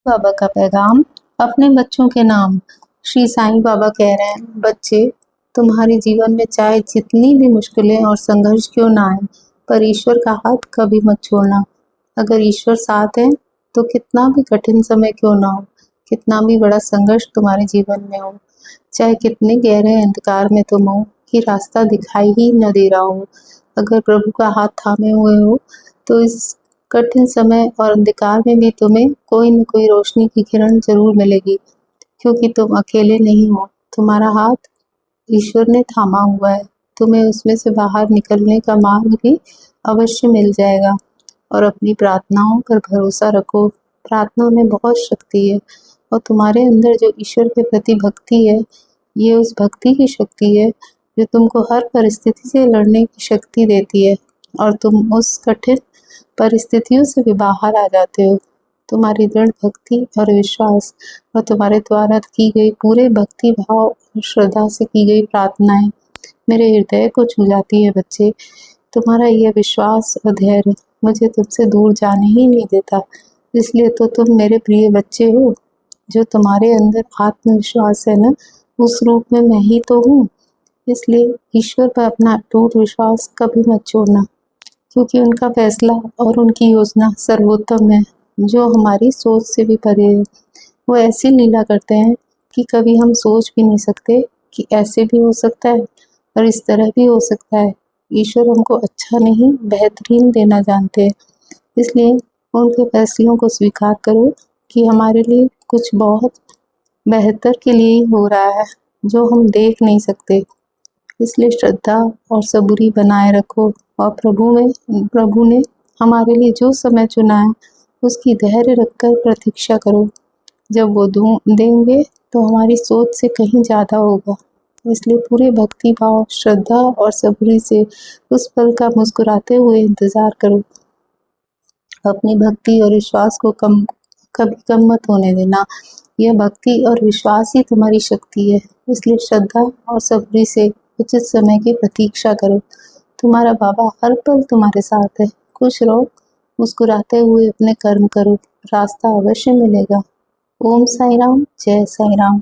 बाबा का पैगाम अपने बच्चों के नाम। श्री साईं बाबा कह रहे हैं, बच्चे, तुम्हारे जीवन में चाहे जितनी भी मुश्किलें और संघर्ष क्यों ना आए, पर ईश्वर का हाथ कभी मत छोड़ना। अगर ईश्वर साथ है तो कितना भी कठिन समय क्यों ना हो, कितना भी बड़ा संघर्ष तुम्हारे जीवन में हो, चाहे कितने गहरे अंधकार में तुम हो कि रास्ता दिखाई ही न दे रहा हो, अगर प्रभु का हाथ थामे हुए हो तो इस कठिन समय और अंधकार में भी तुम्हें कोई न कोई रोशनी की किरण जरूर मिलेगी, क्योंकि तुम अकेले नहीं हो। तुम्हारा हाथ ईश्वर ने थामा हुआ है। तुम्हें उसमें से बाहर निकलने का मार्ग भी अवश्य मिल जाएगा। और अपनी प्रार्थनाओं पर भरोसा रखो। प्रार्थना में बहुत शक्ति है और तुम्हारे अंदर जो ईश्वर के प्रति भक्ति है, ये उस भक्ति की शक्ति है जो तुमको हर परिस्थिति से लड़ने की शक्ति देती है और तुम उस कठिन परिस्थितियों से भी बाहर आ जाते हो। तुम्हारी दृढ़ भक्ति और विश्वास और तुम्हारे द्वारा की गई पूरे भक्ति भाव और श्रद्धा से की गई प्रार्थनाएं मेरे हृदय को छू जाती है। बच्चे, तुम्हारा यह विश्वास और धैर्य मुझे तुमसे दूर जाने ही नहीं देता। इसलिए तो तुम मेरे प्रिय बच्चे हो। जो तुम्हारे अंदर आत्मविश्वास है ना, उस रूप में मैं ही तो हूँ। इसलिए ईश्वर पर अपना अटूट विश्वास कभी मत छोड़ना, क्योंकि उनका फैसला और उनकी योजना सर्वोत्तम है, जो हमारी सोच से भी परे है। वो ऐसी लीला करते हैं कि कभी हम सोच भी नहीं सकते कि ऐसे भी हो सकता है और इस तरह भी हो सकता है। ईश्वर हमको अच्छा नहीं, बेहतरीन देना जानते हैं। इसलिए उनके फैसलों को स्वीकार करो कि हमारे लिए कुछ बहुत बेहतर के लिए ही हो रहा है, जो हम देख नहीं सकते। इसलिए श्रद्धा और सबूरी बनाए रखो और प्रभु ने हमारे लिए जो समय चुना है उसकी धैर्य रखकर प्रतीक्षा करो। जब वो देंगे तो हमारी सोच से कहीं ज़्यादा होगा। इसलिए पूरे भक्ति भाव, श्रद्धा और सबूरी से उस पल का मुस्कुराते हुए इंतज़ार करो। अपनी भक्ति और विश्वास को कभी कम मत होने देना। यह भक्ति और विश्वास ही तुम्हारी शक्ति है। इसलिए श्रद्धा और सबूरी से उचित समय की प्रतीक्षा करो। तुम्हारा बाबा हर पल तुम्हारे साथ है। खुश रहो, मुस्कुराते हुए अपने कर्म करो, रास्ता अवश्य मिलेगा। ओम साई राम, जय साई राम।